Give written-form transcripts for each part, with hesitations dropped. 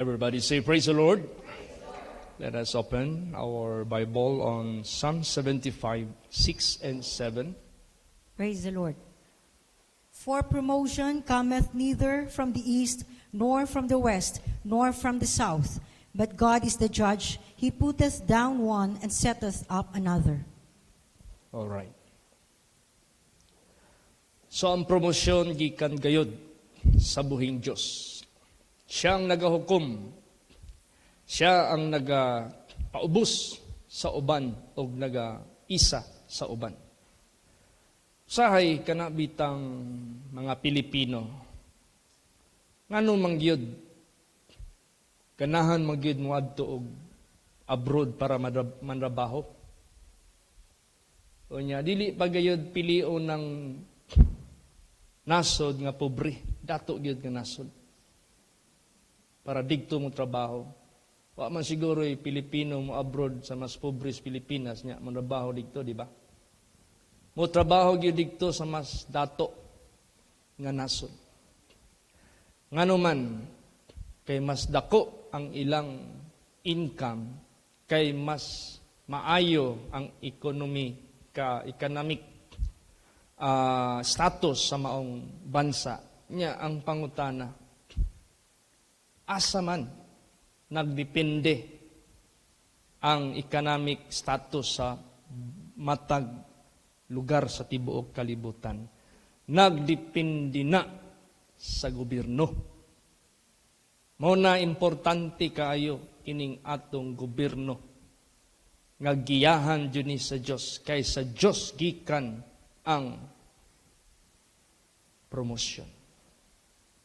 Everybody say, praise the Lord. Let us open our Bible on Psalm 75, 6 and 7. Praise the Lord. For promotion cometh neither from the east, nor from the west, nor from the south. But God is the judge. He putteth down one and setteth up another. All right. So ang promosyon gikan gayud sa buhing Diyos. Siya ang nagahukom. Siya ang nagapaubos sa uban o nagaisa sa uban. Sahay kanabitang mga Pilipino, ngano mangyud, ganahan mangyud mo adto og abroad para manrabaho. O niya, dili pagayod pilio ng nasod nga pobre, dato gyud nga nasod. Para digto mo trabaho. Wa man siguro Pilipino mo abroad sa mas pobres Pilipinas nya man trabaho dito, di ba? Mo trabaho gyud dito sa mas dato nga nasod. Ngano man kay mas dako ang ilang income, kay mas maayo ang economic status sa maong bansa nya. Ang pangutana, asa man nagdepende ang economic status sa matag lugar sa tibuok kalibutan. Nagdepende na sa gobyerno. Mao na importante kaayo kining atong gobyerno nga giyahan jud ni sa Dios, kay sa Dios gikan ang promosyon.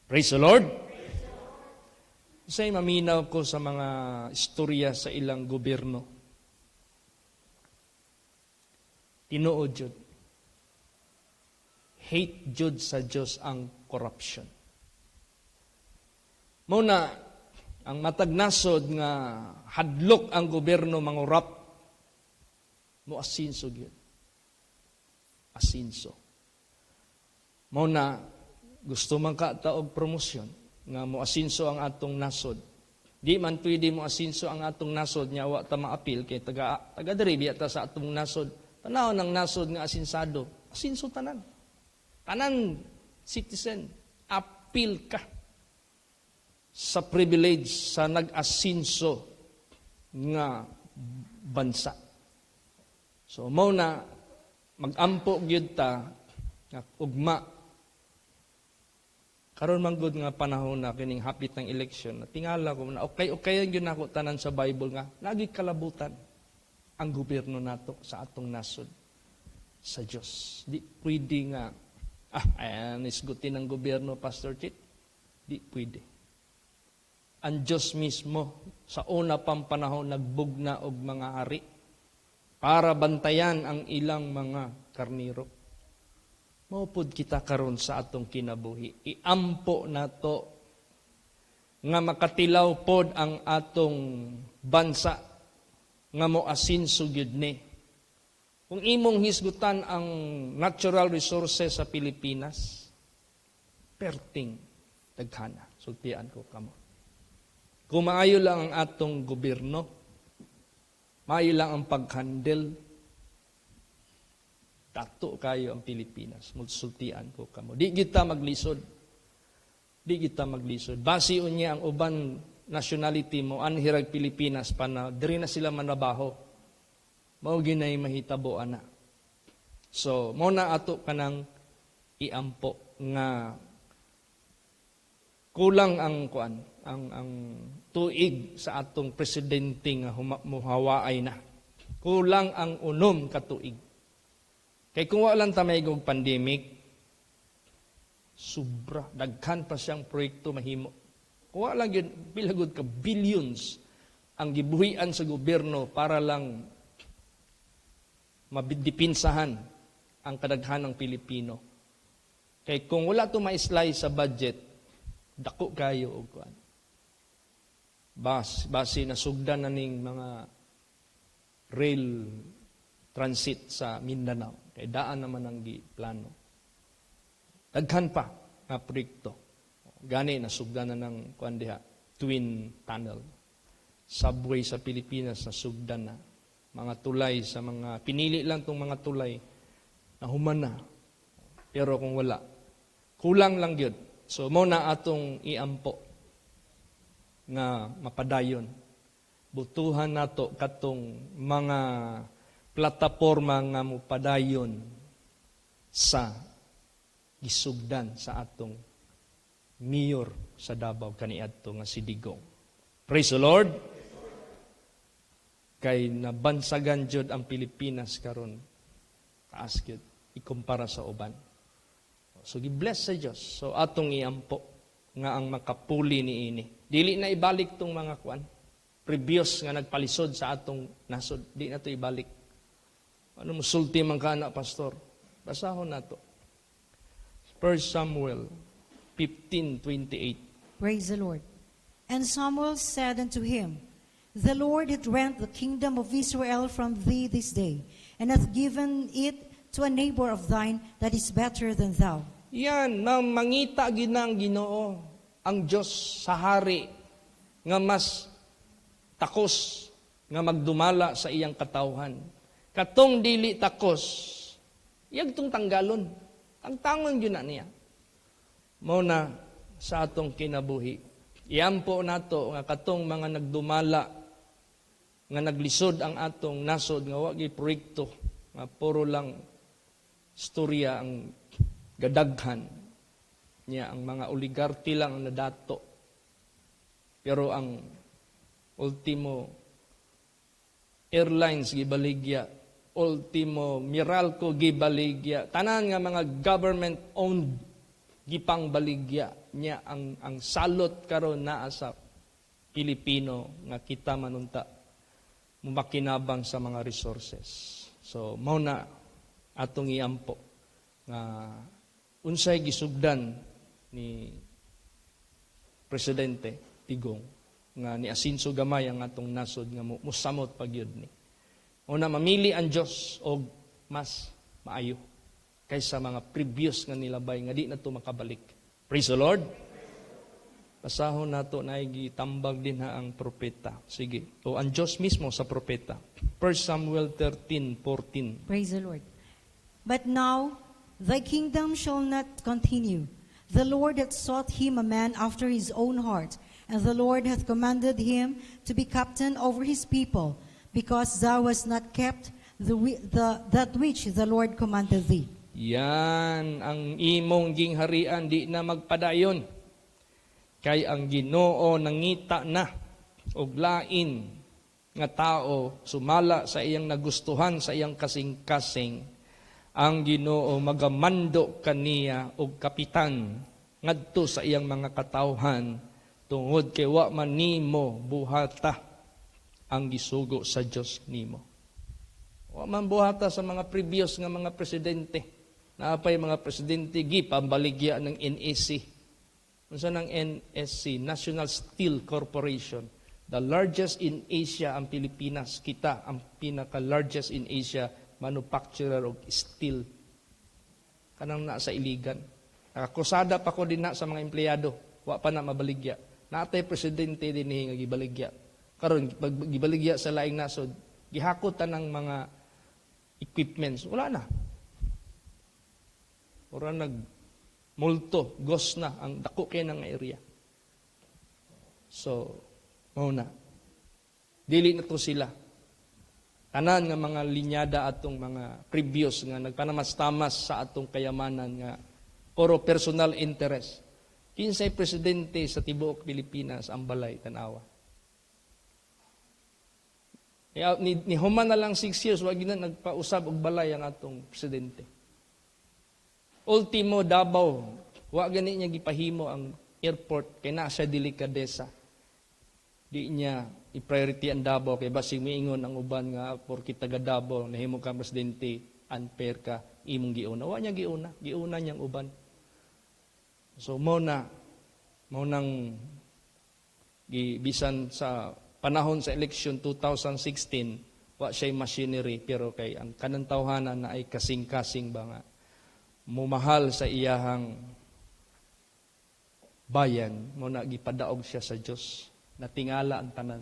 Praise the Lord. Say maminaw ko sa mga istorya sa ilang gobyerno. Tinuod jud. Hate jud sa Dios ang corruption. Muna, ang matag nasod nga hadlok ang gobyerno mangurap, mo asinso gyud. Asinso. Muna, gusto man ka taog promosyon nga mo asinso ang atong nasod. Di man pwede mo asinso ang atong nasod nya wa ta maapil kay taga diri biya ta sa atong nasod. Tanaw ng nasod nga asinsado. Asinso tanan. Tanan citizen, apil ka sa privilege sa nag-asinso nga bansa. So mao na magampo gyud ta nga ugma. Karon man gud nga panahon na kining hapit ng election, na tingala ko na okay gyud nako tanan sa Bible nga lagi kalabutan ang gobyerno nato sa atong nasod sa Dios. Di pwede nga ayan isgutin ng gobyerno, Pastor Chit. Di pwede. Ang Dios mismo sa una pang panahon nagbugna og mga hari para bantayan ang ilang mga karniro. Maupod kita karon sa atong kinabuhi. Iampo nato nga makatilaw pod ang atong bansa nga moasinso gyud ni. Kung imong hisgutan ang natural resources sa Pilipinas, perting daghana. Sultian ko kamo. Kung maayo lang ang atong gobyerno, maayo lang ang paghandle, dato kayo ang Pilipinas. Magsultian ko kamo. Di kita maglisod. Di kita maglisod. Base unya ang uban nationality mo, anhirag Pilipinas pa na, diri na sila manabaho. Mao ginay mahitabo ana. So, mo na ato kanang iampo nga kulang ang ang tuig sa atong presidente nga muhawaay na. Kulang ang unom ka tuig. Kay kung walang tamayog pandemic, sobra, daghan pa siyang proyekto mahimo. Kung walang yun, bilagod ka, billions ang gibuhian sa gobyerno para lang mabidipinsahan ang kadaghan ng Pilipino. Kay kung wala ito maislay sa budget, dako kayo o kuan. Base na sugdan na ning mga rail transit sa Mindanao. Kay daan naman ang plano. Daghan pa nga proyekto. Gani, nasugdan na ng kuan diha. twin tunnel. Subway sa Pilipinas na sugdan na. Mga tulay sa mga, pinili lang itong mga tulay na humana. Pero kung wala, kulang lang yun. So, muna atong iampo nga mapadayon. Butuhan nato katong mga plataporma nga mupadayon sa gisugdan sa atong mayor sa Davao kaniadto nga si Digong. Praise the Lord. Kay nabansagan jud ang Pilipinas karon. Taas gyud ikumpara sa uban. So gi-bless sa Dios. So atong iampo nga ang makapuli niini. Dili na ibalik tong mga kuan. Previous nga nagpalisod sa atong nasod, di na to ibalik. Ano musulti man kana, pastor? Basahon nato. 1 Samuel 15:28. Praise the Lord. And Samuel said unto him, The Lord hath rent the kingdom of Israel from thee this day, and hath given it to a neighbor of thine that is better than thou. Yan, mangita ginang Ginoo ang Dios sa hari nga mas takos nga magdumala sa iyang katawhan. Katong dili takos, iyag tong tanggalon. Ang tangon yun na niya. Mao na sa atong kinabuhi. Iampo nato nga katong mga nagdumala nga naglisod ang atong nasod nga wagi proyekto nga puro lang storya ang gadaghan niya, ang mga oligarki lang ang nadato. Pero ang ultimo airlines gibaligya, ultimo Meralco gibaligya, tanan nga mga government owned gipang baligya niya ang salot karon naa sa Pilipino nga kita manunta mumakinabang sa mga resources. So mao na atong iampo nga unsay gisugdan ni Presidente Digong nga ni asinso gamay ang atong nasod nga musamot pagyud ni. Una mamili ang Dios og mas maayo kaysa mga previous nga nilabay nga di na to makabalik. Praise the Lord. Basahon nato na gitambag din ha ang propeta. Sige. O ang Diyos mismo sa propeta. 1 Samuel 13:14. Praise the Lord. But now thy kingdom shall not continue. The Lord hath sought him a man after his own heart, and the Lord hath commanded him to be captain over his people, because thou hast not kept that which the Lord commanded thee. Yan ang imong gingharian di na magpadayon. Kay ang Ginoo nangita na og lain nga tao sumala sa iyang nagustuhan sa iyang kasing-kasing. Ang Ginoo magamando kaniya og kapitan ngadto sa iyang mga katawhan tungod kay wa man nimo buhata ang gisugo sa Dios nimo. Wa man buhata sa mga previous nga mga presidente. Naapay mga presidente gipambaligya ng NSC. Unsa ng NSC, National Steel Corporation, the largest in Asia ang Pilipinas. Kita ang pinaka-largest in Asia manufacturer of steel. Kanang na sa Iligan. Nakakusada pa ko din na sa mga empleyado. Wa pa na mabaligya. Natay presidente din nga gibaligya. Karon pag gibaligya sa laing nasod, gihakotan ng mga equipments. Wala na. Ora multo, ghost na, ang dako kay ng area. So, mauna. Dili na to sila. Tanan nga mga linyada atong mga previous nga nagpanamastamas sa atong kayamanan nga puro personal interest. Kinsay presidente sa tibuok Pilipinas ang balay tanawa. Ni human na lang 6 years, wag na nagpausab og balay ang atong presidente. Ultimo Davao, wa gani niya gipahimo ang airport kay naa siya delikadesa. Di niya i-priority ang Davao kay basig miingon ang uban nga porke taga Davao nahimo ka presidente unfair ka imong giuna. Wa niya giuna niyang uban. So mao nang gibisan sa panahon sa election 2016 wa siya machinery pero kay ang kanang tawhanan na ay kasing-kasing ba nga mumahal sa iyahang bayan mo na gipadaog siya sa Dios na tingala ang tanan.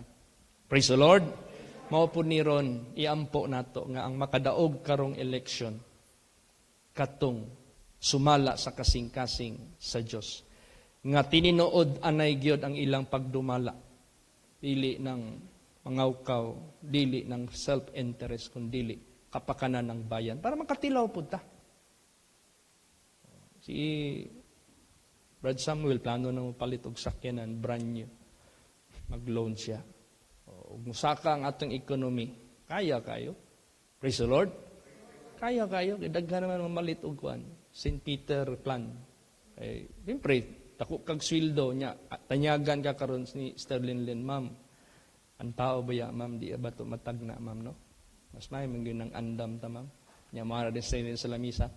Praise the Lord. Mao po ni ron iampo nato nga ang makadaog karong election katong sumala sa kasing-kasing sa Dios. Nga tininood anay gyud ang ilang pagdumala. Dili ng mangawkaw, dili ng self-interest, kundi kapakanan ng bayan para makatilaw pud ta. Si Brad Samuel plano na palit og sakyanan brand new. Mag-loan siya. Ug musaka ang atong economy. Kaya kayo. Praise the Lord. Kaya kayo. Daghan naman mamalit og kuan. St. Peter plan. Siyempre, tako kag sweldo niya. Tanyagan ka karon ni Sterling Lynn, ma'am. Ang tao ba ya, ma'am? Di ba ito matagna, ma'am, no? Mas may mga ng andam ta, ma'am. Nya mara din sa lamisa.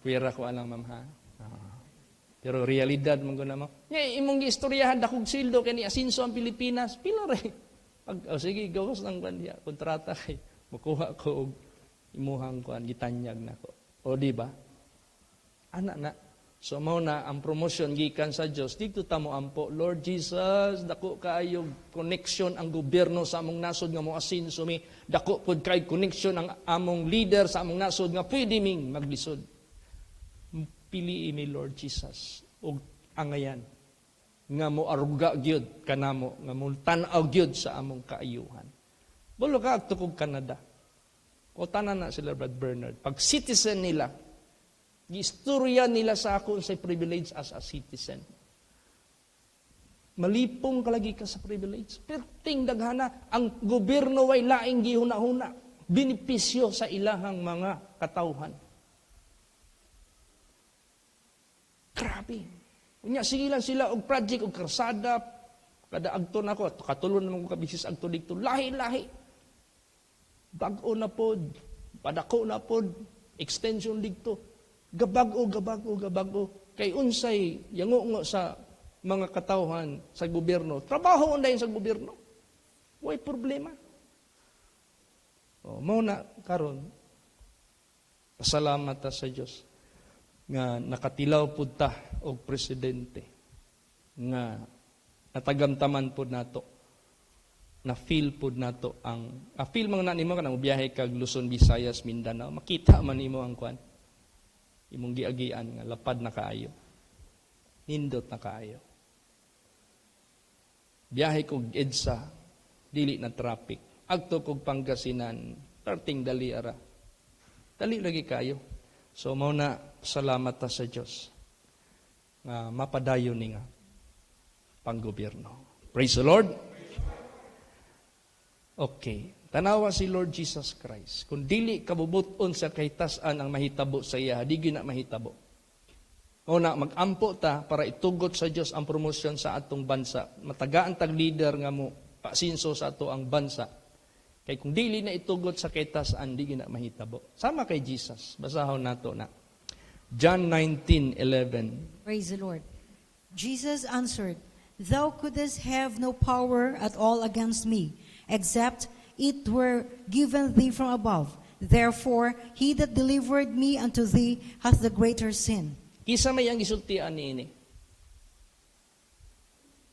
Pwera ko alang, ma'am, ha? Pero realidad man guna mo. Nya imong giistoryahan dakog sildo kay ni asinso ang Pilipinas. Pila ray. Sige gawas nang bandiya kontrata kay makuha ko og imuhang kuan gitanyag nako. O di ba? Ana na. So mao na ang promotion gikan sa Dios dito ta mo ampo. Lord Jesus, dako kaayo connection ang gobyerno sa among nasod nga mo asinso mi. Dako pud kay connection ang among leader sa among nasod nga pwede ming maglisod. Piliin ni Lord Jesus og angayan nga mo aruga gyud kanamo nga mo tan-aw gyud sa among kaayuhan. Bulo ka adto kog Canada. O tanan na sila Brad Bernard. Pag citizen nila, giistorya nila sa ako sa privilege as a citizen. Malipong kalagi ka sa privilege. Perting daghana ang gobyerno way laing gihuna-huna. Benepisyo sa ilahang mga katawhan. Grabe. Unya sige lang sila og project og karsada kada agto nako katulon naman ko kabisis agto dito lahi-lahi. Bag-o na pod, padako na pod, extension dito. Gabag-o kay unsay yango sa mga katawhan sa gobyerno. Trabaho unday sa gobyerno. Way problema. Mao na karon pasalamat ta sa Dios nga nakatilaw pud ta og presidente nga natagamtaman pud nato na feel pud nato ang feel mga nimo kanang biyahe kag Luzon, Visayas, Mindanao makita man nimo ang kwan imong giagian nga lapad na kaayo nindot na kaayo biyahe kog EDSA dili na traffic agto kog Pangasinan perting dali ara dali lagi kayo. So mao na salamat ta sa Dios nga mapadayon ni nga panggobyerno. Praise the Lord. Okay, tanawa si Lord Jesus Christ. Kung dili kabubuton sa kahitasan ang mahitabo sa iya, di gyud na mahitabo. Mao na magampo ta para itugot sa Dios ang promosyon sa atong bansa. Matagaan tag leader nga mo pasinso sa ato ang bansa. Kay kung dili na itugot sa kahitasan, di gyud na mahitabo. Sama kay Jesus. Basahon nato na. John 19:11. Praise the Lord. Jesus answered, "Thou couldst have no power at all against me, except it were given thee from above. Therefore, he that delivered me unto thee hath the greater sin." Kisa may ang gisultian niini.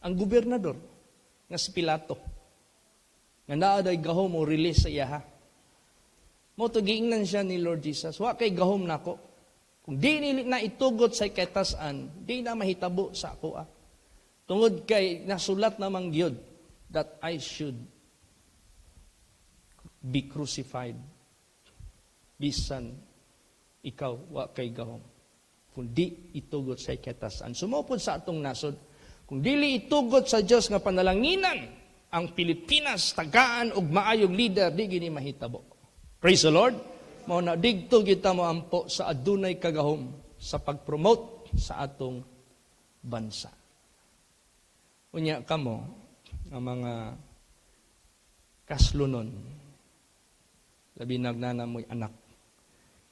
Ang gobernador nga si Pilato nga naa day gahom o release sa iya ha. Mo to giingnan siya ni Lord Jesus, wa kay gahom nako. Kung di nili na itugot sa kahitasan, di na mahitabo sa ako Tungod kay nasulat namang gyud that I should be crucified. Bisan ikaw wa kay gahom. Kung di itugot sa kahitasan. Sumupod sa atong nasod, kung dili itugot sa Dios nga panalanginan ang Pilipinas tagaan og maayong leader di gini mahitabo. Praise the Lord. Mao na digto kita mo ampo sa adunay kagahom sa pag-promote sa atong bansa. Unya kamo ang mga kaslunon labi nagnanamoy anak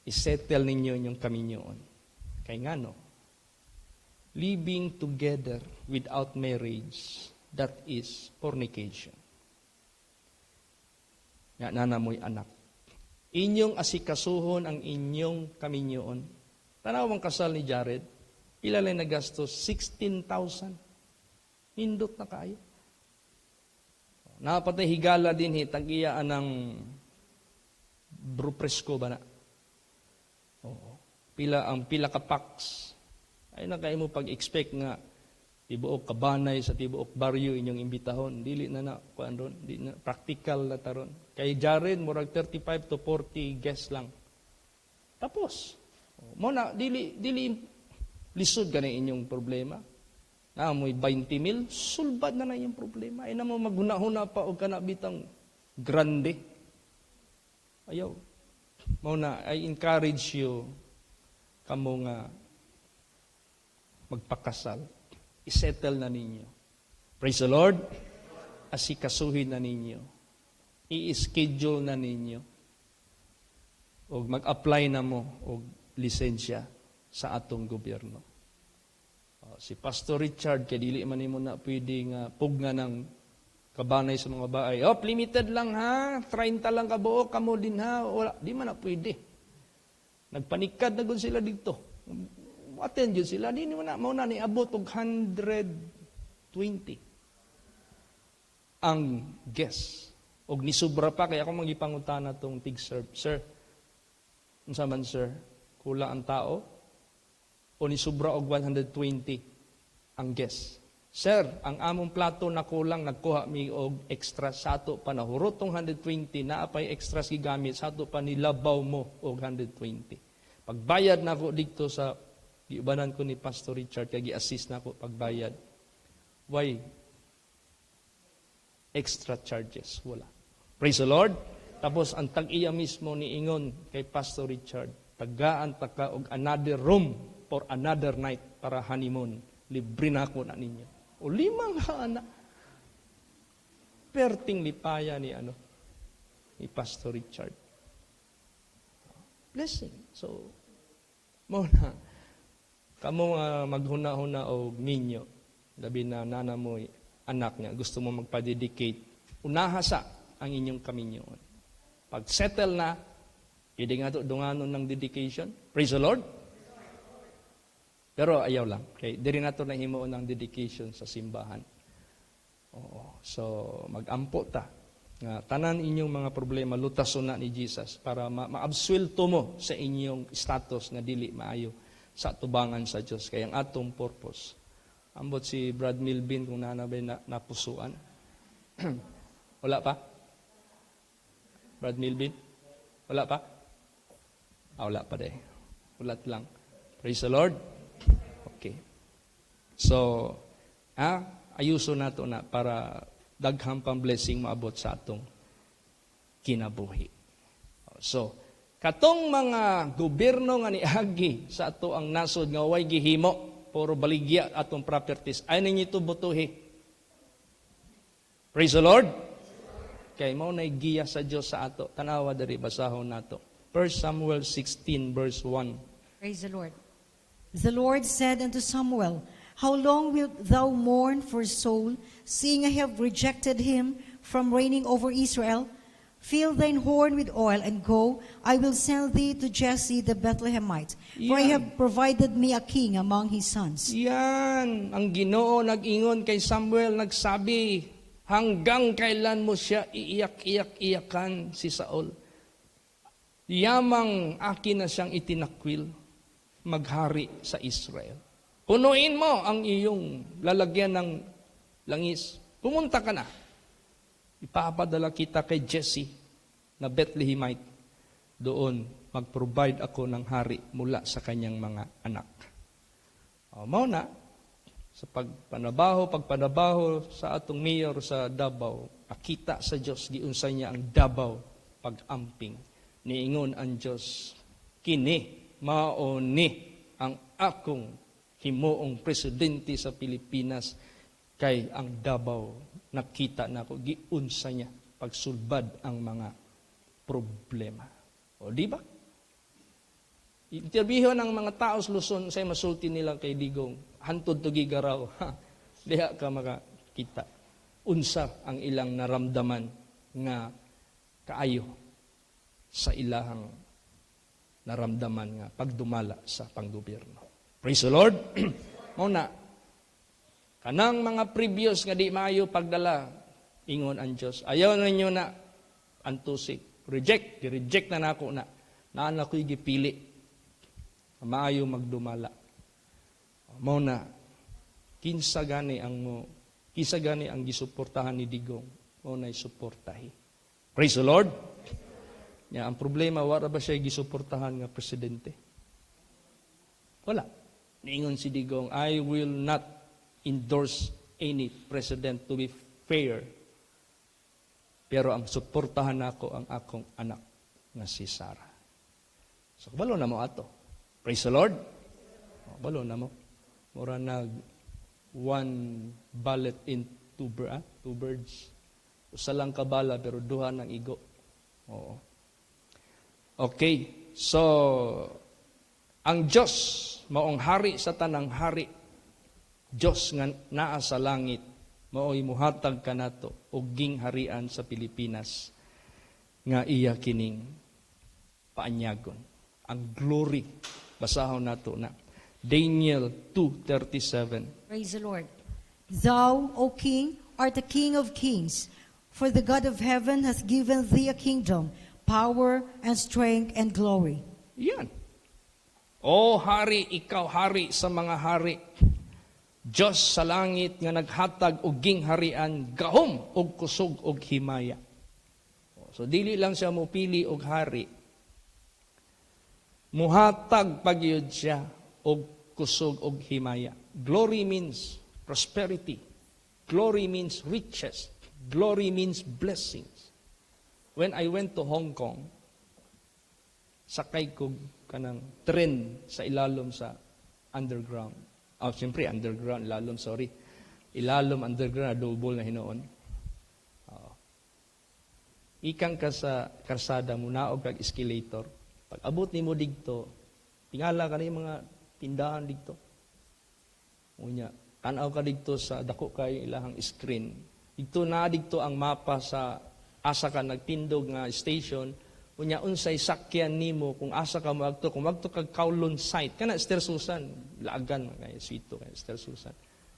isettle ninyo inyong kaminyoon. Kay ngano? Living together without marriage, that is fornication. Nga nanamoy anak. Inyong asikasuhon ang inyong kaminyoon. Tanaw ang kasal ni Jared. Pila lang nagastos? 16,000. Nindot na kayo. Napatay higala din tag-iyaan ng Brupresco ba na? Oo. Pila ka packs. Ay na kayo mo pag-expect nga tibuok kabanay sa tibuok baryo inyong imbitahon. Dili na kuan ron, di na practical na taron. Kay Jared murag 35 to 40 guests lang. Tapos, mo na dili lisod gani inyong problema. Na mo'y 20 mil, sulbad na yung problema. Ay na mo maghuna-huna pa o kana bitang grande. Ayaw. Mo na, I encourage you kamo nga magpakasal. Isettle na ninyo. Praise the Lord. Asikasuhin na ninyo. I-schedule na ninyo. O mag-apply na mo og lisensya sa atong gobyerno. Si Pastor Richard, kaya dili man mo na pwede nga pugna ng kabanay sa mga baay. Limited lang ha, 30 lang kabuo, kamo din ha. Wala, di man na pwede. Nagpanikad na gud sila dito. Attend yun sila, di mo na niabot og 120 ang guest. Og nisubra pa, kaya ako magipangutana tong tig-serve. Sir, unsa man sir, kula ang tao? O nisubra og 120 ang guest. Sir, ang among plato na kulang, nagkuha mi og extra sa ato pa nahurot tong 120, naapay extras gigamit sa ato pa nilabaw mo og 120. Pagbayad na ako dito sa giubanan ko ni Pastor Richard, kaya gi-assist na ako pagbayad. Why? Extra charges, wala. Praise the Lord. Tapos ang tag-iya mismo ni ingon kay Pastor Richard, tagaan ta ka og another room for another night para honeymoon. Libre na ako na ninyo. O 5 anak. Perting lipaya ni Pastor Richard. Blessing. So, muna, kamo maghuna-huna o ninyo, labi na nana mo, anak niya, gusto mo magpa-dedicate, unahasa ang inyong kaminyoon. Pag settle na, pwede nga ito dunganon ng dedication. Praise the Lord. Pero ayaw lang. Okay? Diri na ito nahimuon ng dedication sa simbahan. Oo. So, mag-ampo ta. Tanan inyong mga problema, lutason na ni Jesus para ma-absuelto mo sa inyong status na dili maayo sa tubangan sa Diyos. Kaya ang atong purpose. Ambot si Brad Milvin kung nanabay napusuan. Wala pa? Brad Milvin? Wala pa? Wala pa day. Ulat lang. Praise the Lord. Okay. So, ayuso na to na para daghang pang blessing maabot sa atong kinabuhi. So, katong mga gobyerno nga niagi sa ato ang nasod nga way gihimo, puro baligya atong properties, ay ninyo ito butuhi. Praise the Lord. Kay mo na giya sa Dios sa ato. Tanawa diri basahon nato. 1 Samuel 16 verse 1. Praise the Lord. The Lord said unto Samuel, How long wilt thou mourn for Saul, seeing I have rejected him from reigning over Israel? Fill thine horn with oil, and go, I will send thee to Jesse the Bethlehemite, for I have provided me a king among his sons. Yan, ang Ginoo nag-ingon kay Samuel, nagsabi, hanggang kailan mo siya iiyak-iyak-iyakan si Saul? Yamang akin na siyang itinakwil, maghari sa Israel. Punuin mo ang iyong lalagyan ng langis. Pumunta ka na. Ipapadala kita kay Jesse na Bethlehemite. Doon, mag-provide ako ng hari mula sa kanyang mga anak. Mao na, sa pagpanabaho sa atong mayor sa Davao, akita sa Diyos, giunsay niya ang Davao pag-amping. Niingon ang Diyos, kini, maoni ang akong himuong presidente sa Pilipinas kay ang Davao nakita na ko giunsa niya pagsulbad ang mga problema. O di ba? Interbiho ng mga tao sa Luzon say masulti nila kay Digong hantod to gigaraw. Diha ka makakita. Unsa ang ilang naramdaman nga kaayo sa ilahang naramdaman nga pagdumala sa panggobyerno. Praise the Lord. Muna, kanang mga previous nga di maayo pagdala, ingon ang Diyos. Ayaw na ninyo na antusik. Reject na nako na. Naan ako'y gipili. Maayo magdumala. Muna, kinsa gani ang gisuportahan ni Digong. Muna'y suportahi. Praise the Lord. Ya, ang problema, wala ba siya gisuportahan nga presidente? Wala. Niingon si Digong, I will not endorse any president to be fair. Pero ang suportahan nako ang akong anak nga si Sarah. So, balo na mo ato. Praise the Lord. Balo na mo. Mura nag one bullet in two birds. Usa lang ka bala pero duha ng igo. Oo. Okay. So, ang Diyos, maong hari sa tanang hari, Diyos nga naa sa langit, mao'y muhatag kanato og gingharian sa Pilipinas nga iya kining paanyagon. Ang glory, basahon nato na. Daniel 2:37. Praise the Lord. Thou, O King, art the King of kings, for the God of heaven hath given thee a kingdom, power and strength and glory. Yan. O hari, ikaw hari sa mga hari. Diyos sa langit nga naghatag og gingharian, gahom og kusog og himaya. So dili lang siya mopili og hari. Muhatag pagyud siya og kusog og himaya. Glory means prosperity. Glory means riches. Glory means blessings. When I went to Hong Kong, sakay ko kanang tren sa ilalom sa underground. Siyempre, underground, ilalom underground, double na hinoon. Ikang ka sa karsada mo, naog kag escalator. Pag abot ni mo digto, tingala ka na yung mga tindahan digto. Unya, tanaw ka digto sa dako kay ilahang screen. Digto na digto ang mapa sa asa ka nagtindog nga station. Unya unsay sakyan nimo kung asa ka moadto, kung magto kag Kowloon site kana Esther Susan, laagan kay sito kay Esther Susan.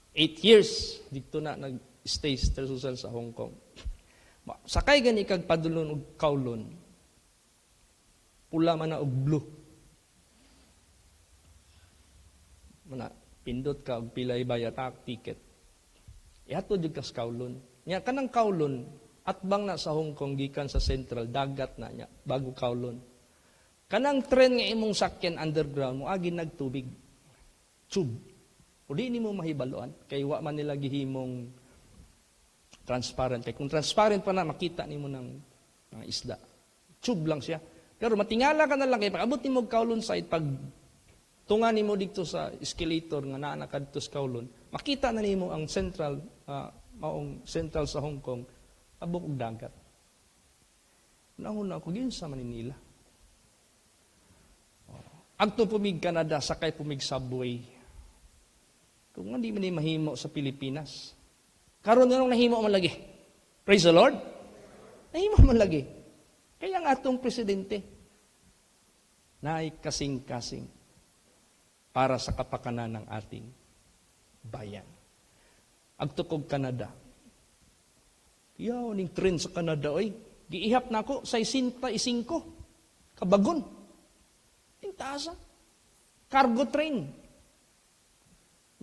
8 years dito na nag-stay Esther Susan sa Hong Kong. Sakay gani kag padulon og Kowloon. Pula man na og blue. Mana pindot ka og pilay bayatak ticket. Ihato jud ka sa Kowloon. Nya kanang Kowloon atbang na sa Hong Kong gikan sa Central dagat na niya bago Kowloon. Kanang tren nga imong sakyan underground mo agi nagtubig. Tube. O di nimo mahibaloan kay wa man nila gihimong transparent. Kay kung transparent pa na makita nimo ng mga isda. Tube lang siya. Pero matingala ka na lang kay pag abot nimo Kowloon side pag tunga nimo dito sa escalator nga naa ka dito sa Kowloon, makita na nimo ang central maong central sa Hong Kong abok og dagat. Nauna ako yun sa Manila. Agto pumig Canada, sakay pumig subway. Kung hindi man mahimo sa Pilipinas. Karon nga nahimo man lagi. Praise the Lord. Nahimo man lagi. Kaya ang atong presidente, naay kasing-kasing para sa kapakanan ng ating bayan. Agtukog Canada. Yaw, ning trend sa Canada, oy. Giihap na ako sa 65. Kabagon. Yung taasa. Cargo train.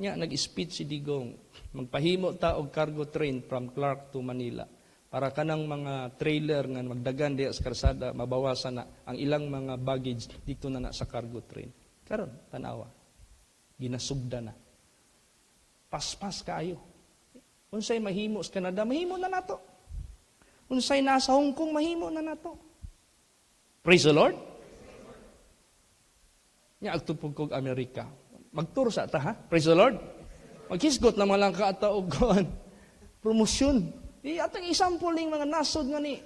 Nya, nag-speed si Digong. Magpahimo ta og cargo train from Clark to Manila. Para kanang mga trailer nga magdagan diya sa karsada, mabawasan na ang ilang mga baggage dito na sa cargo train. Karon, tanawa. Ginasugda na. Paspas kaayo. Unsay mahimo sa Canada, mahimo na nato. Unsay nasa Hong Kong, mahimo na nato. Praise the Lord. Nya agtupog kog Amerika. Magtour sa ta ha. Praise the Lord. Maghisgot na malang ka ata og promosyon. Atong example ning mga nasod nga ni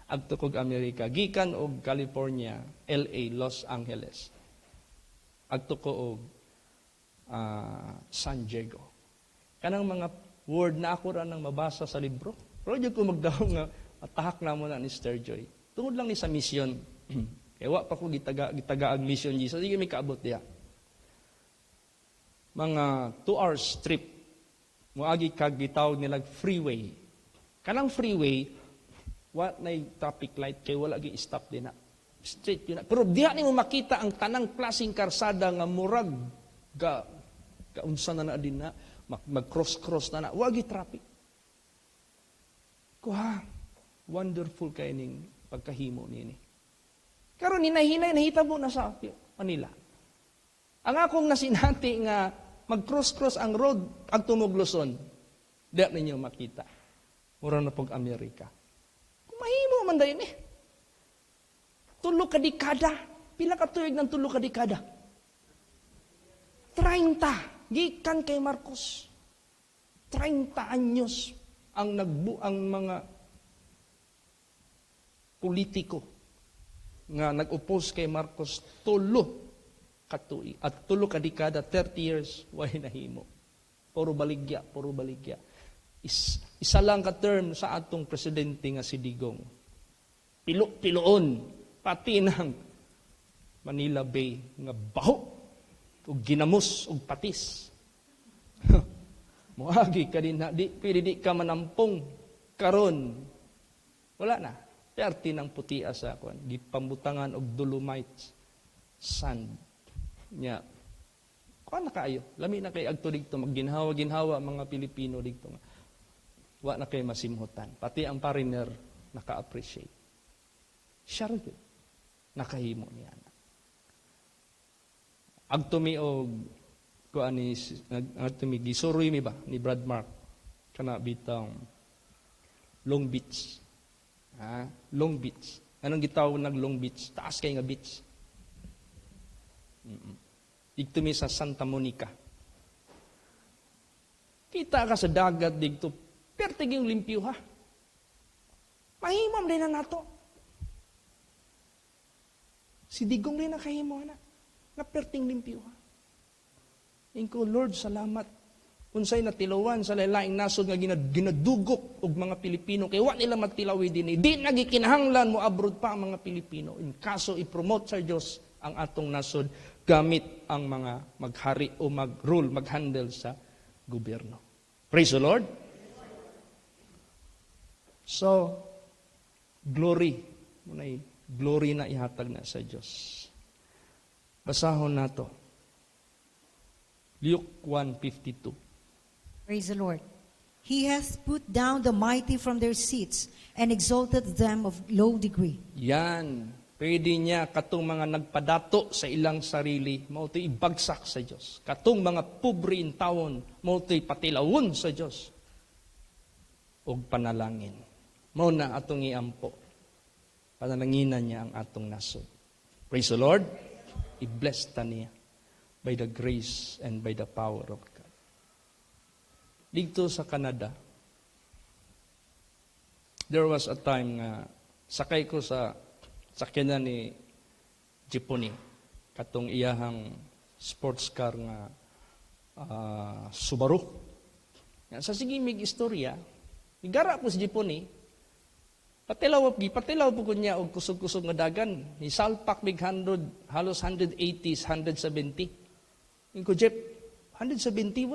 agtupog Amerika gikan og California, LA, Los Angeles. Agtuko og San Diego. Kanang mga word na ako ra nang mabasa sa libro. Pero di ko magdaong nga atahak na mo na ni Sister Joy. Tungod lang ni sa mission. Kaya wa pa ko gitaga ang mission Jesus. Sige may kaabot diya. mga 2 hours trip, muagi kag gitawag nila freeway. Kanang freeway, wa nay traffic light kay wala gi stop din na. Straight yun na. Pero diha nimo makita ang tanang klaseng karsada nga murag kaunsa na din na mag-cross na wa gi traffic. Kuha, wonderful kay ning pagkahimo nini. Karon hinahinay nahitabo na sa Manila. Ang akong nasinati nga mag-cross ang road ang tumugloson. Diya ninyo makita. Mura na pag Amerika. Kumahimo man dayon eh. 3 ka dekada. Pila ka tuig ng 3 ka dekada? 30. Gikan kay Marcos. 30 anyos ang mga politiko nga nag-oppose kay Marcos 3 ka tuig at 3 ka dekada, 30 years way nahimo. Puro baligya. Isa lang ka term sa atong presidente nga si Digong. Piloon pati ng Manila Bay nga baho ug ginamos ug patis. Muagi ka din di ka manampong karon. Wala na. Perti ng puti asa kon gipambutangan og dolomite sand. Nya. Kuan na kaayo. Lami na kay agto didto magginhawa mga Pilipino didto nga. Wa na kay masimhutan. Pati ang foreigner naka-appreciate. Siya rin. Nakahimo niya. Agtumi og kuan ni agtumi gisuroy mi ba ni Brad Mark kana bitang Long Beach. Long Beach. Anong gitawag nag Long Beach? Taas kay nga beach. Igtumi sa Santa Monica. Kita ka sa dagat digto, pertig yung limpyo ha. Mahimam din na nato. Si Digong rin nakahimo na. Naperting limpyo ha. Ingko, Lord, salamat. Unsay natilawan sa lalaing nasod nga ginadugok og mga Pilipino kay wa nila matilawi dinhi. Di nagikinahanglan mo abroad pa ang mga Pilipino. In kaso i-promote sa Dios ang atong nasod gamit ang mga maghari o mag-rule, mag-handle sa gobyerno. Praise the Lord. So, glory. Munay glory na ihatag na sa Dios. Basahon nato. Luke 1:52. Praise the Lord. He hath put down the mighty from their seats and exalted them of low degree. Yan. Pwede niya katong mga nagpadato sa ilang sarili, mautoy ibagsak sa Diyos. Katong mga pobre in tawon, mautoy patilawon sa Diyos. O panalangin. Mao na atong iampo. Panalangina niya ang atong nasod. Praise the Lord. I-bless ta niya by the grace and by the power of God. Dito sa Canada, there was a time nga sakay ko sa sakyanan ni Jeepney, katong iyahang sports car nga Subaru. Sa sige mig istorya, igara ko si Jeepney, patilaw po ko niya og kusog-kusog nga dagan. Ni salpak mig 100, halos 180s, 170. Ingko Jeep, 170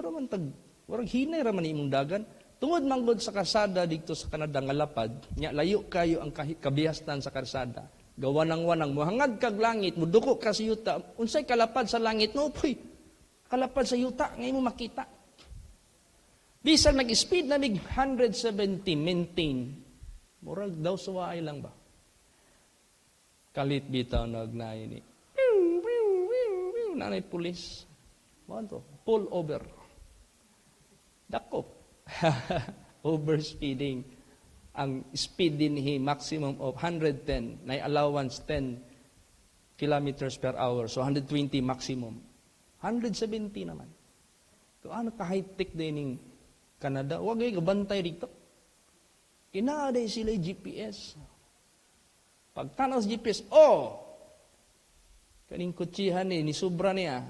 warag hinay ra man imong dagan. Tungod manggod sa kasada dito sa Canada nga lapad, nya layo kayo ang kabihastan sa karsada. Gawanang-wanang mohangad kag langit, muduko ka sa yuta. Unsay kalapad sa langit no puy. Kalapad sa yuta ngay mo makita. Bisan nag-speed na mig 170 maintain. Murag daw suwaay lang ba? Kalit bitaw nagnaay ni. Nanay pulis. Mo pull over. Dakop. Overspeeding. Ang speed din maximum of 110. Nay allowance 10 kilometers per hour. So 120 maximum. 170 naman. So ano ka-high-tech din ng Canada? Huwag ay gabantay dito. Inaaday sila GPS. Pagtanaw sa GPS, kaning kutsihan ni sobra niya.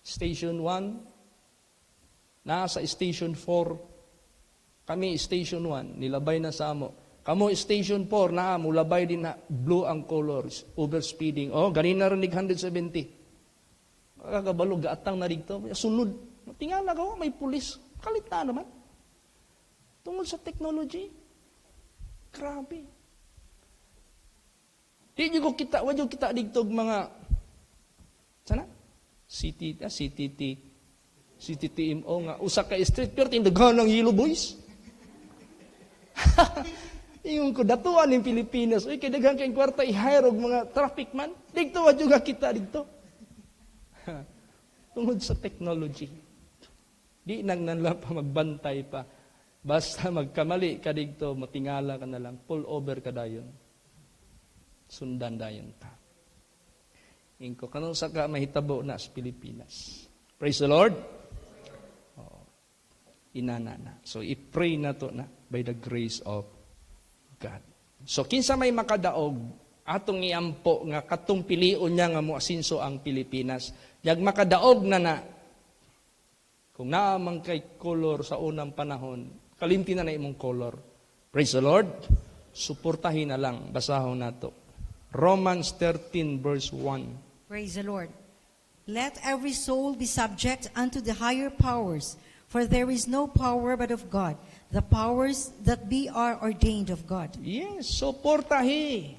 Station 1, nasa Station 4, kami Station 1, nilabay na sa amo. Kamo Station 4, mulabay din na blue ang colors, overspeeding. Ganina rin 170. kagabalo gaatang na dito, sunod. Tingala ko, may pulis. Kalita naman. Tungkol sa technology. Grabe. Di ko kita, wadyo kita dito mga, sana? CTTMO nga, usa ka street, pero tindagan ng Yellow Boys. Yung ko, datuan ng Pilipinas, uy, kaya daghan kayong kwarta, i-hire mga traffic man. Dito, wadyo nga kita dito. Tungkol sa technology. Di nang nanla pa magbantay pa. Basta magkamali ka dito, matingala ka na lang, pull over ka dayon. Sundan dayon ta. Ingko, kanong saka mahitabo na sa Pilipinas. Praise the Lord. Inana na. So, i-pray na to na by the grace of God. So, kinsa may makadaog, atong iampo nga katong pilion niya nga muasinso ang Pilipinas. Yag makadaog na kung naamang kay color sa unang panahon, kalimti na imong color. Praise the Lord. Suportahin na lang. Basahon na to. Romans 13 verse 1. Praise the Lord. Let every soul be subject unto the higher powers, for there is no power but of God. The powers that be are ordained of God. Yes, suportahi.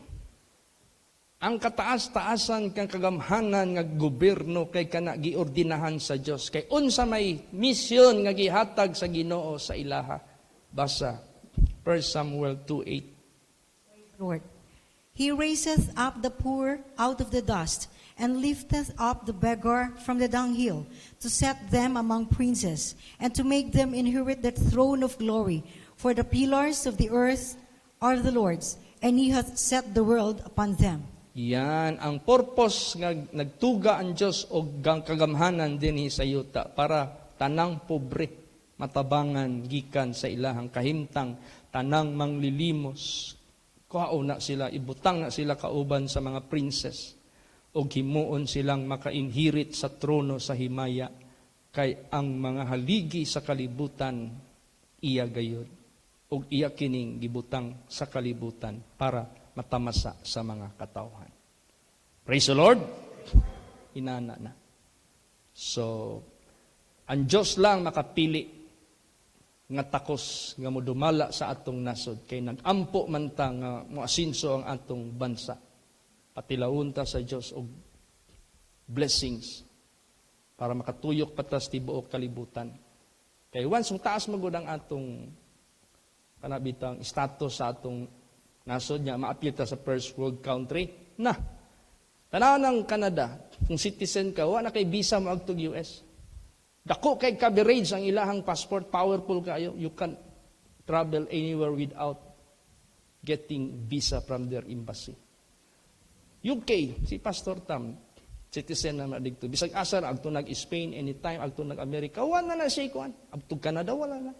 Ang kataas-taasan kang kagamhanan nga gobyerno kay kana giordinahan sa Dios. Kay unsa may misyon nga gihatag sa Ginoo sa ilaha. Basa 1 Samuel 2:8. Lord, He raiseth up the poor out of the dust, and lifteth up the beggar from the dunghill, to set them among princes, and to make them inherit the throne of glory. For the pillars of the earth are the Lord's, and He hath set the world upon them. Yan, ang purpose nga nagtuga ang Dios og kagamhanan dinhi sa yuta para tanang pobre matabangan gikan sa ilahang kahimtang, tanang manglilimos. Kuhao na sila, ibutang na sila kauban sa mga princess o himuon silang maka-inherit sa trono sa himaya kay ang mga haligi sa kalibutan iya gayud o iya kining gibutang sa kalibutan para matamasa sa mga katawhan. Praise the Lord. Inana na. So, ang Diyos lang makapili nga takos nga modumala sa atong nasod kay nagampo man ta nga moasinso ang atong bansa. Patilawon ta sa Dios og blessings para makatuyok patas tibuok kalibutan. Kay once ang taas magud ang atong kanabitang status sa atong nasod niya maapil ta sa first world country na tanaw ng Canada kung citizen ka wa na kay visa mo agtog US. Dako kay coverage ang ilahang passport, powerful kayo. You can travel anywhere without getting visa from their embassy. UK, si Pastor Tam, citizen na dito. Bisag asar, agto nag-Spain, anytime, agto nag-America, wala na siya ikuan. Agto Canada, wala na.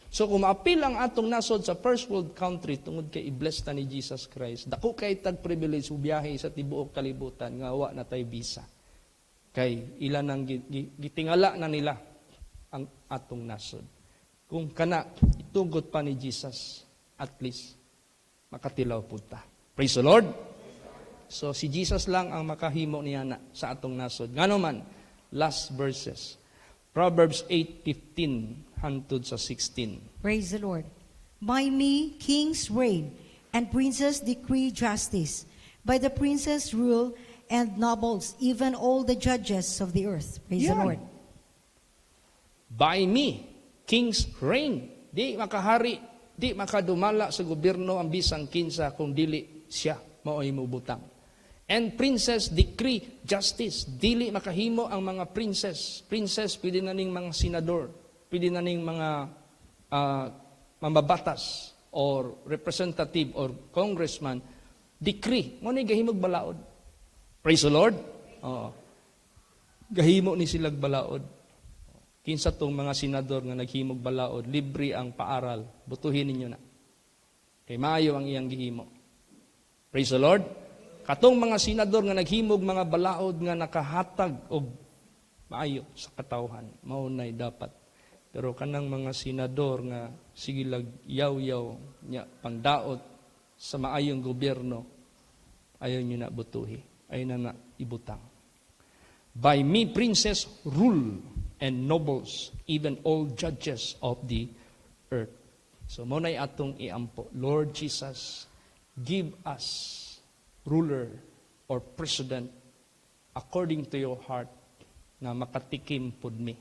So kung maapil ang atong nasod sa first world country, tungod kay i-bless ta ni Jesus Christ, dako kay tag-privilege biyahe sa tibuok kalibutan, nga wa na tay visa. Kay ilan ang gitingala na nila ang atong nasod. Kung kana itugot pa ni Jesus, at least makatilaw punta. Praise the Lord. So si Jesus lang ang makahimo niya na sa atong nasod. Ngano man, last verses. Proverbs 8:15 hangtod sa 16. Praise the Lord. By me kings reign, and princes decree justice. By the princes rule, and nobles, even all the judges of the earth. Praise the Yan. Lord. By me, kings reign. Di makahari, di makadumala sa gobyerno ang bisang kinsa kung dili siya mao'y mubutang. And princes decree justice. Dili makahimo ang mga princess. Princess, pwede na ning mga senador, pwede na ning mga mambabatas or representative or congressman. Decree. Mo ni gahimog balaod. Praise the Lord. Oo. Gahimo ni silag balaod. Kinsa tong mga senador nga naghimog balaod, libre ang paaral. Butuhin ninyo na. Kay maayo ang iyang gihimo. Praise the Lord. Katong mga senador nga naghimog mga balaod nga nakahatag og maayo sa katawhan, maunay dapat. Pero kanang mga senador nga sigilag yaw-yaw nya pangdaot sa maayong gobyerno, ayaw nyo na butuhi. Ay na ibutang. By me princes rule and nobles, even all judges of the earth. So muna'y atong iampo, Lord Jesus, give us ruler or president according to your heart na makatikim pud mi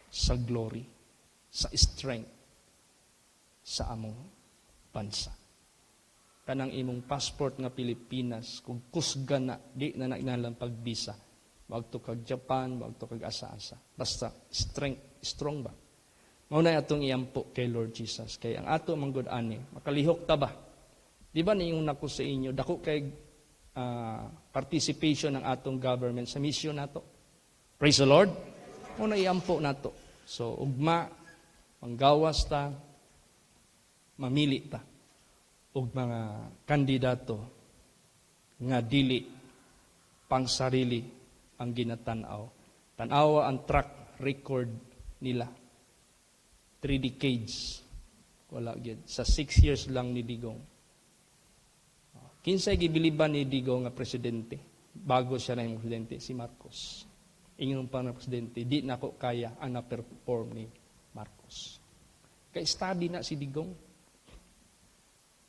sa glory, sa strength sa among bansa. Kanang imong passport nga Pilipinas, kung kusgan na, di na nainalang pagbisa. Wagto kag Japan, wagto kag asa-asa. Basta strong ba? Mauna atong iyampo kay Lord Jesus. Kay ang ato manggod ani, makalihok ta ba? Di ba niyung nako sa inyo, dako kay participation ng atong government sa mission nato. Praise the Lord. Mauna iyampo nato. So ugma, manggawas ta, mamili ta og mga kandidato nga dili pang sarili ang ginatanaw. Tanawa ang track record nila. 3 decades. Wala gyud. Sa 6 years lang ni Digong. Kinsay gibiliban ni Digong nga presidente bago siya na yung presidente? Si Marcos. Ingon pa na presidente, di na ko kaya ang na-perform ni Marcos. Kay study na si Digong.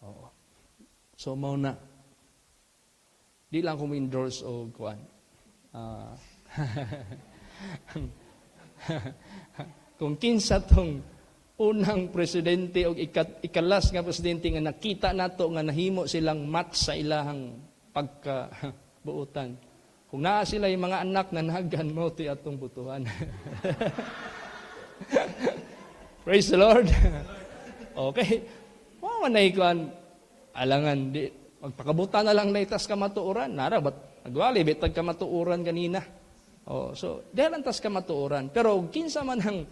Oo. So, mauna. Di lang ko endorse o kuan. Kung kinsa tong unang presidente o ikalas nga presidente nga nakita nato nga nahimo silang match sa ilahang pagkabuutan. Kung naa sila yung mga anak na nagan mo ti atong butuhan. Praise the Lord. Okay. Manay kuan alangan di magpakabuta na lang naitas ka matuuran nara bat agwali bitag ka matuuran kanina. Oh, so diyan tas ka matuuran pero kinsa man ang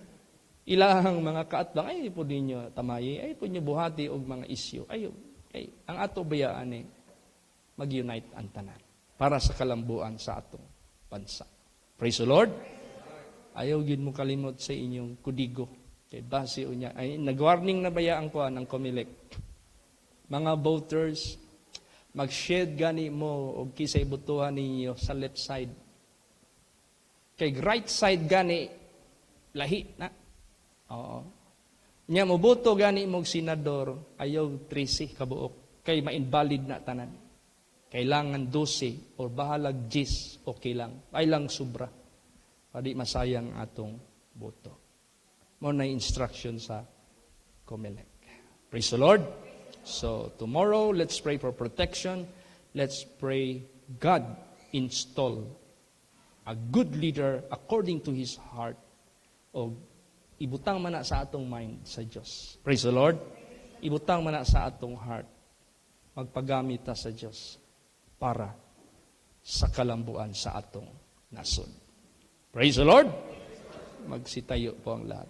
ilahang mga kaatbang ay po ninyo tamayi ay po niyo buhati og mga isyu ay ang ato bayaan ni mag-unite ang tanan para sa kalambuan sa atong bansa. Praise the Lord. Ayaw gid mo kalimot sa inyong kudigo. Kay base unya ay nag-warning na bayaan ko ang COMELEC. Mga voters, mag-shed gani mo og kisay butuhan ninyo sa left side. Kay right side gani lahi na. Oo. Nya mo boto gani mo senador ayaw 13 kabuok kay ma-invalid na tanan. Kailangan 12 or bahalag 10 okay lang. Ay lang sobra. Padi masayang atong boto. Mo na instruction sa COMELEC. Praise the Lord. So tomorrow, let's pray for protection. Let's pray God install a good leader according to His heart. O ibutang man na sa atong mind sa Diyos. Praise the Lord. Ibutang man na sa atong heart. Magpagamit ta sa Diyos para sa kalambuan sa atong nasod. Praise the Lord. Magsitayo po ang lahat.